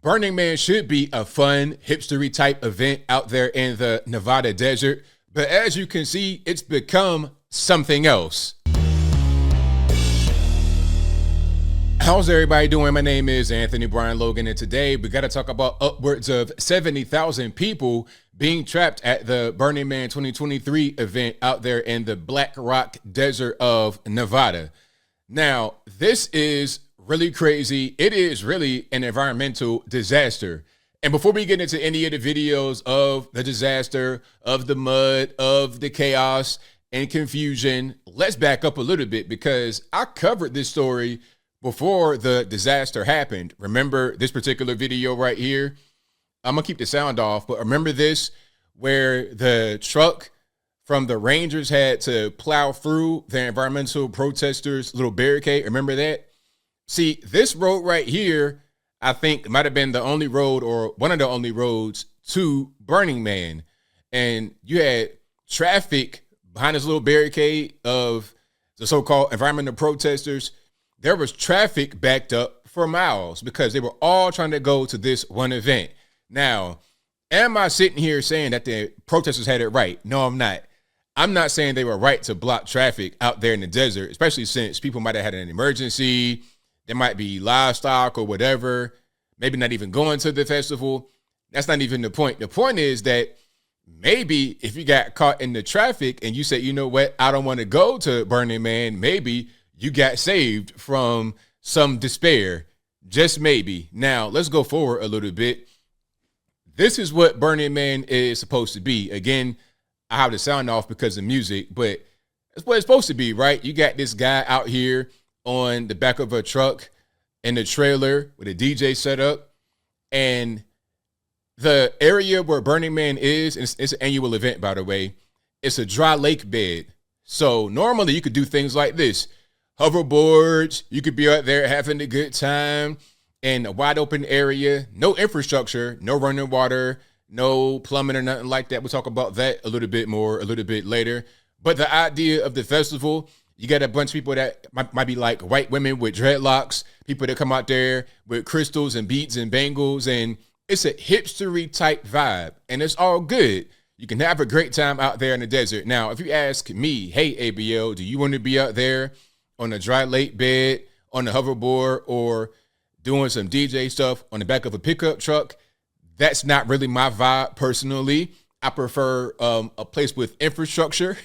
Burning Man should be a fun, hipstery type event out there in the Nevada desert, but as you can see, it's become something else. How's everybody doing? My name is Anthony Brian Logan, and today we got to talk about upwards of 70,000 people being trapped at the Burning Man 2023 event out there in the Black Rock Desert of Nevada. Now, this is really crazy. It is really an environmental disaster. And before we get into any of the videos of the disaster, of the mud, of the chaos and confusion, let's back up a little bit because I covered this story before the disaster happened. Remember this particular video right here? I'm gonna keep the sound off, but remember this, where the truck from the Rangers had to plow through the environmental protesters' little barricade? Remember that? See, this road right here, I think might have been the only road or one of the only roads to Burning Man. And you had traffic behind this little barricade of the so-called environmental protesters. There was traffic backed up for miles because they were all trying to go to this one event. Now, am I sitting here saying that the protesters had it right? No, I'm not. I'm not saying they were right to block traffic out there in the desert, especially since people might have had an emergency. There might be livestock or whatever, maybe not even going to the festival. That's not even the point. The point is that maybe if you got caught in the traffic and you said, you know what, I don't want to go to Burning Man, maybe you got saved from some despair. Just maybe. Now, let's go forward a little bit. This is what Burning Man is supposed to be. Again, I have the sound off because of music, but that's what it's supposed to be, right? You got this guy out here on the back of a truck in the trailer with a DJ set up. And the area where Burning Man is, it's an annual event, by the way, it's a dry lake bed. So normally you could do things like this. Hoverboards, you could be out there having a good time in a wide open area, no infrastructure, no running water, no plumbing or nothing like that. We'll talk about that a little bit later. But the idea of the festival, you got a bunch of people that might be like white women with dreadlocks, people that come out there with crystals and beads and bangles, and it's a hipstery type vibe, and it's all good. You can have a great time out there in the desert. Now, if you ask me, hey, ABL, do you want to be out there on a dry lake bed, on the hoverboard, or doing some DJ stuff on the back of a pickup truck? That's not really my vibe personally. I prefer a place with infrastructure.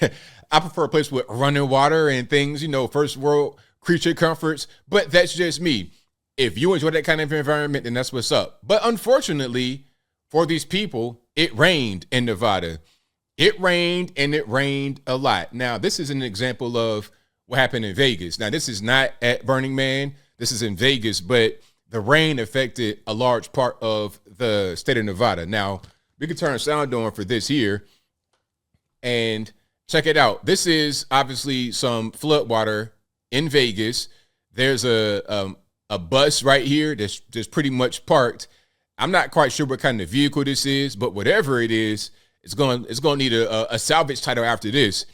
I prefer a place with running water and things, first world creature comforts. But that's just me. If you enjoy that kind of environment, then that's what's up. But unfortunately for these people, it rained in Nevada. It rained, and it rained a lot. Now, this is an example of what happened in Vegas. Now, this is not at Burning Man. This is in Vegas, but the rain affected a large part of the state of Nevada. Now, we can turn sound on for this here and check it out. This is obviously some flood water in Vegas. There's a bus right here that's just pretty much parked. I'm not quite sure what kind of vehicle this is, but whatever it is, it's going to need a salvage title after this.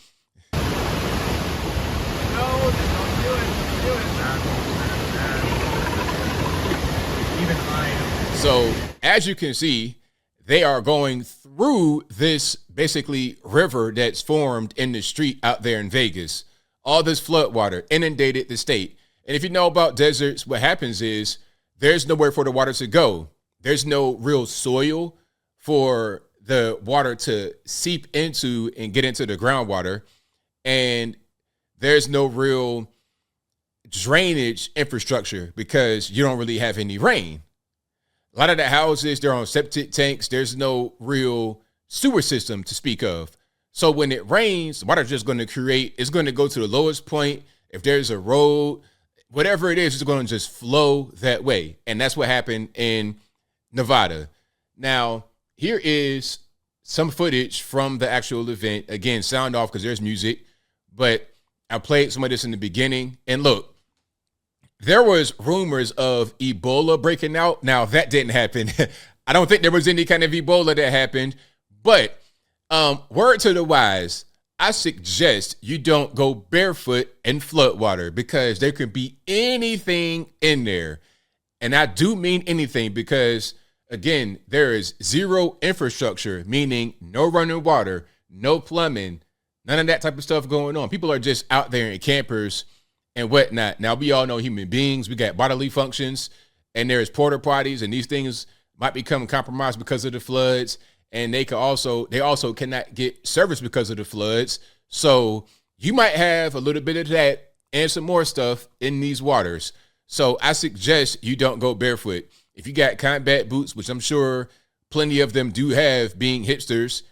So as you can see, they are going through this basically river that's formed in the street out there in Vegas. All this flood water inundated the state. And if you know about deserts, what happens is there's nowhere for the water to go. There's no real soil for the water to seep into and get into the groundwater. And there's no real drainage infrastructure because you don't really have any rain. A lot of the houses, they're on septic tanks. There's no real sewer system to speak of. So when it rains, the water's just going to it's going to go to the lowest point. If there's a road, whatever it is, it's going to just flow that way. And that's what happened in Nevada. Now, here is some footage from the actual event. Again, sound off because there's music, but I played some of this in the beginning. And look, there was rumors of Ebola breaking out. Now, that didn't happen. I don't think there was any kind of Ebola that happened. But word to the wise, I suggest you don't go barefoot in flood water because there could be anything in there. And I do mean anything because, again, there is zero infrastructure, meaning no running water, no plumbing, none of that type of stuff going on. People are just out there in campers and whatnot. Now, we all know human beings. We got bodily functions, and there's porta potties, and these things might become compromised because of the floods. And they also cannot get service because of the floods. So you might have a little bit of that and some more stuff in these waters. So I suggest you don't go barefoot. If you got combat boots, which I'm sure plenty of them do have, being hipsters,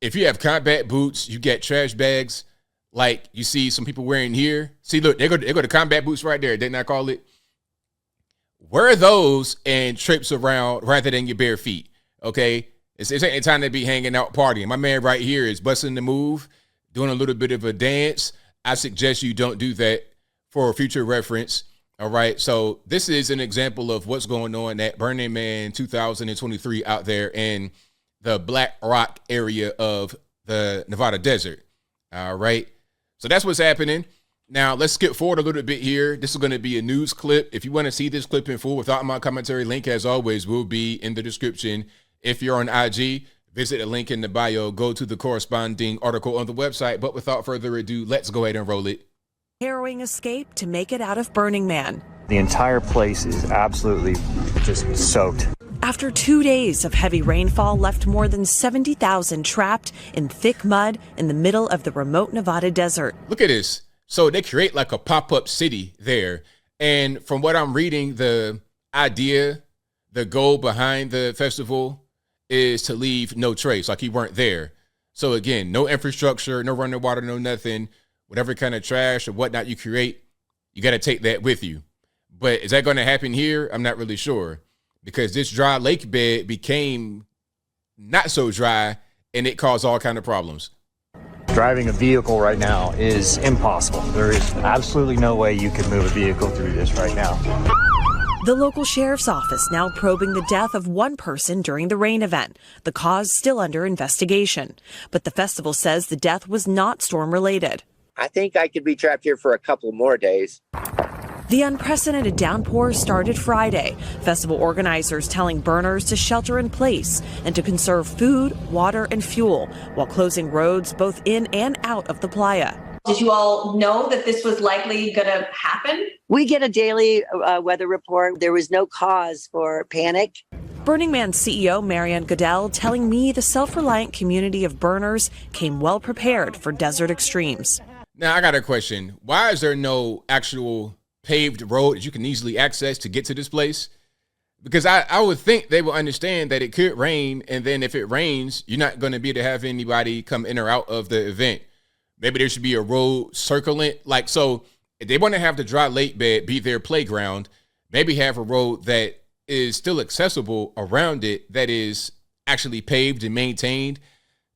if you have combat boots, you get trash bags like you see some people wearing here. See, look, they go to combat boots right there. Didn't I call it? Wear those and trips around rather than your bare feet, okay? It's ain't time to be hanging out partying. My man right here is busting the move, doing a little bit of a dance. I suggest you don't do that for future reference, all right? So this is an example of what's going on at Burning Man 2023 out there in the Black Rock area of the Nevada desert, all right? So that's what's happening. Now, let's skip forward a little bit here. This is going to be a news clip. If you want to see this clip in full without my commentary, link, as always, will be in the description. If you're on IG, visit the link in the bio. Go to the corresponding article on the website. But without further ado, let's go ahead and roll it. Harrowing escape to make it out of Burning Man. The entire place is absolutely just soaked. After 2 days of heavy rainfall left more than 70,000 trapped in thick mud in the middle of the remote Nevada desert. Look at this. So they create like a pop-up city there. And from what I'm reading, the idea, the goal behind the festival is to leave no trace, like you weren't there. So again, no infrastructure, no running water, no nothing. Whatever kind of trash or whatnot you create, you got to take that with you. But is that going to happen here? I'm not really sure, because this dry lake bed became not so dry and it caused all kind of problems. Driving a vehicle right now is impossible. There is absolutely no way you can move a vehicle through this right now. The local sheriff's office now probing the death of one person during the rain event. The cause still under investigation. But the festival says the death was not storm-related. I think I could be trapped here for a couple more days. The unprecedented downpour started Friday. Festival organizers telling burners to shelter in place and to conserve food, water, and fuel while closing roads both in and out of the playa. Did you all know that this was likely going to happen? We get a daily weather report. There was no cause for panic. Burning Man CEO Marianne Goodell telling me the self-reliant community of burners came well prepared for desert extremes. Now, I got a question. Why is there no actual paved road that you can easily access to get to this place? Because I would think they will understand that it could rain, and then if it rains, you're not going to be able to have anybody come in or out of the event. Maybe there should be a road circling, like, so if they want to have the dry lake bed be their playground, maybe have a road that is still accessible around it, that is actually paved and maintained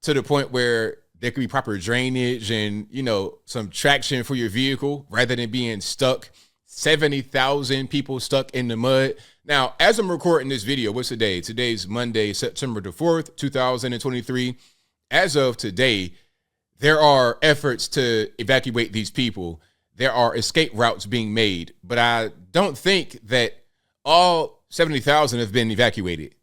to the point where there could be proper drainage and, you know, some traction for your vehicle rather than being stuck. 70,000 people stuck in the mud. Now, as I'm recording this video, what's today? Today's Monday, September the 4th, 2023. As of today, there are efforts to evacuate these people. There are escape routes being made, but I don't think that all 70,000 have been evacuated.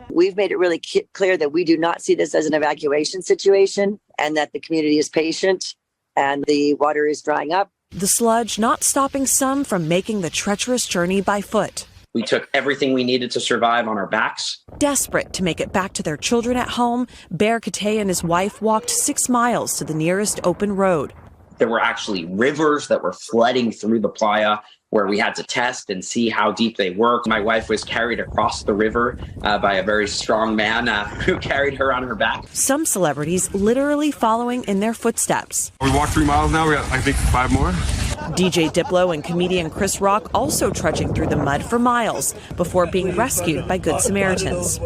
We've made it really clear that we do not see this as an evacuation situation and that the community is patient and the water is drying up. The sludge not stopping some from making the treacherous journey by foot. We took everything we needed to survive on our backs. Desperate to make it back to their children at home, Bear Kate and his wife walked 6 miles to the nearest open road. There were actually rivers that were flooding through the playa where we had to test and see how deep they were. My wife was carried across the river by a very strong man who carried her on her back. Some celebrities literally following in their footsteps. We walked 3 miles now. We got, I think, 5 more. DJ Diplo and comedian Chris Rock also trudging through the mud for miles before being rescued by Good Samaritans.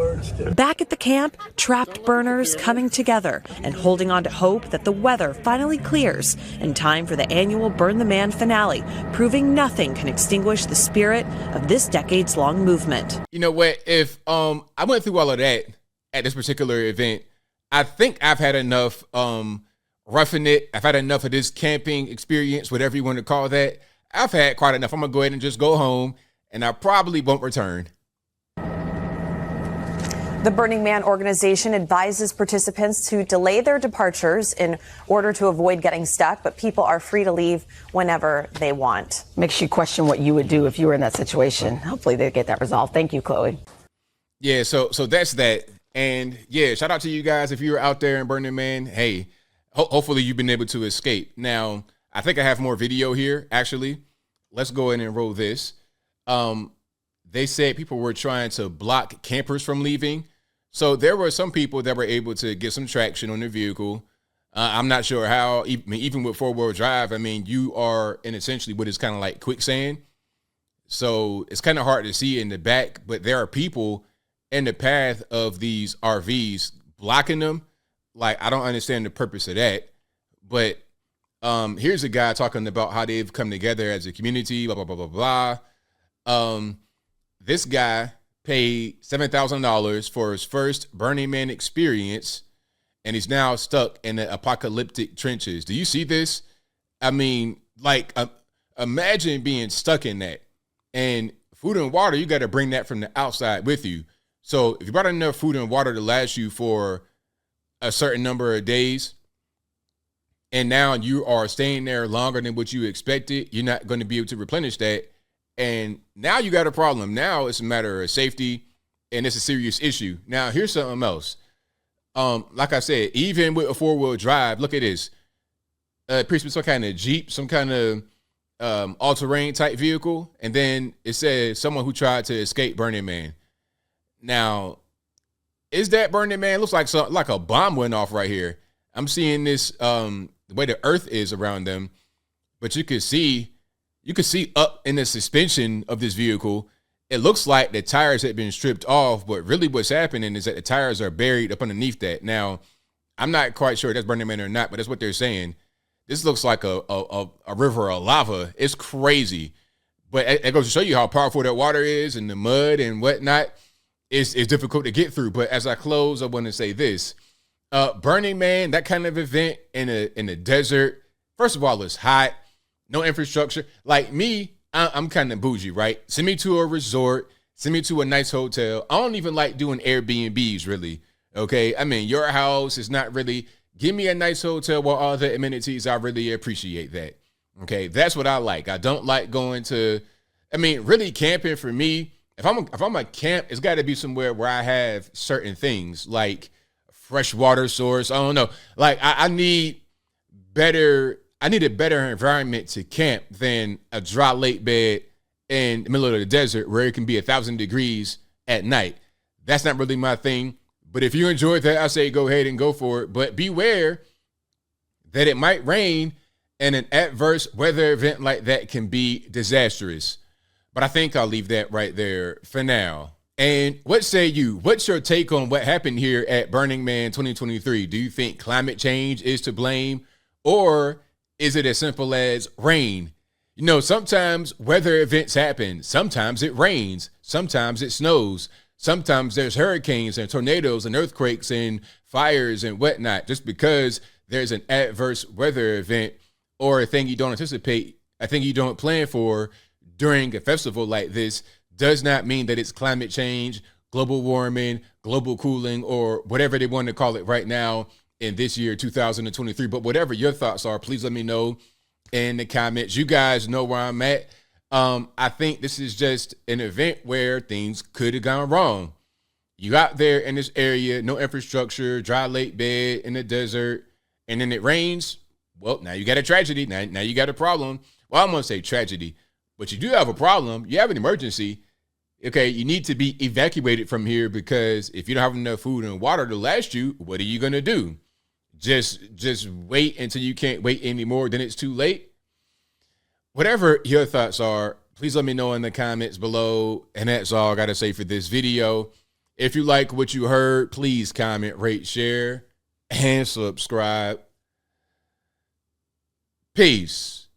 Back at the camp, trapped burners coming together and holding on to hope that the weather finally clears in time for the annual Burn the Man finale, proving nothing can extinguish the spirit of this decades-long movement. You know what? If I went through all of that at this particular event, I think I've had enough roughing it. I've had enough of this camping experience, whatever you want to call that. I've had quite enough. I'm going to go ahead and just go home and I probably won't return. The Burning Man organization advises participants to delay their departures in order to avoid getting stuck, but people are free to leave whenever they want. Makes you question what you would do if you were in that situation. Hopefully they get that resolved. Thank you, Chloe. Yeah, so that's that. And yeah, shout out to you guys if you're out there in Burning Man. Hey, hopefully you've been able to escape. Now, I think I have more video here, actually. Let's go ahead and roll this. They said people were trying to block campers from leaving. So there were some people that were able to get some traction on their vehicle. I'm not sure how, even with four-wheel drive, I mean, you are in essentially what is kind of like quicksand. So it's kind of hard to see in the back, but there are people in the path of these RVs blocking them. Like, I don't understand the purpose of that. But here's a guy talking about how they've come together as a community, blah, blah, blah, blah, blah. This guy paid $7,000 for his first Burning Man experience, and he's now stuck in the apocalyptic trenches. Do you see this? I mean, like, imagine being stuck in that. And food and water, you got to bring that from the outside with you. So if you brought enough food and water to last you for a certain number of days, and now you are staying there longer than what you expected, you're not going to be able to replenish that. And now you got a problem. Now it's a matter of safety, and it's a serious issue. Now, here's something else. Like I said, even with a four-wheel drive, look at this. Some kind of Jeep, some kind of all-terrain type vehicle. And then it says someone who tried to escape Burning Man. Now, is that Burning Man? Looks like a bomb went off right here. I'm seeing this, the way the earth is around them, but you can see up in the suspension of this vehicle, it looks like the tires had been stripped off, but really what's happening is that the tires are buried up underneath that. Now, I'm not quite sure if that's Burning Man or not, but that's what they're saying. This looks like a river of lava. It's crazy. But it goes to show you how powerful that water is, and the mud and whatnot is difficult to get through. But as I close, I want to say this. Burning Man, that kind of event in the desert, first of all, it's hot. No infrastructure. Like me, I'm kind of bougie, right? Send me to a resort. Send me to a nice hotel. I don't even like doing Airbnbs, really. Okay? I mean, your house is not really. Give me a nice hotel with all the amenities. I really appreciate that. Okay? That's what I like. I don't like going to. I mean, really camping for me. If I'm a camp, it's got to be somewhere where I have certain things like fresh water source. I don't know. Like I need a better environment to camp than a dry lake bed in the middle of the desert where it can be 1,000 degrees at night. That's not really my thing. But if you enjoy that, I say go ahead and go for it. But beware that it might rain, and an adverse weather event like that can be disastrous. But I think I'll leave that right there for now. And what say you? What's your take on what happened here at Burning Man 2023? Do you think climate change is to blame, or is it as simple as rain? You know, sometimes weather events happen. Sometimes it rains. Sometimes it snows. Sometimes there's hurricanes and tornadoes and earthquakes and fires and whatnot. Just because there's an adverse weather event or a thing you don't anticipate, a thing you don't plan for during a festival like this, does not mean that it's climate change, global warming, global cooling, or whatever they want to call it right now in this year, 2023. But whatever your thoughts are, please let me know in the comments. You guys know where I'm at. I think this is just an event where things could have gone wrong. You out there in this area, no infrastructure, dry lake bed in the desert, and then it rains. Well, now you got a tragedy. Now you got a problem. Well, I'm going to say tragedy, but you do have a problem. You have an emergency. Okay, you need to be evacuated from here, because if you don't have enough food and water to last you, what are you going to do? Just wait until you can't wait anymore, then it's too late? Whatever your thoughts are, please let me know in the comments below. And that's all I got to say for this video. If you like what you heard, please comment, rate, share, and subscribe. Peace.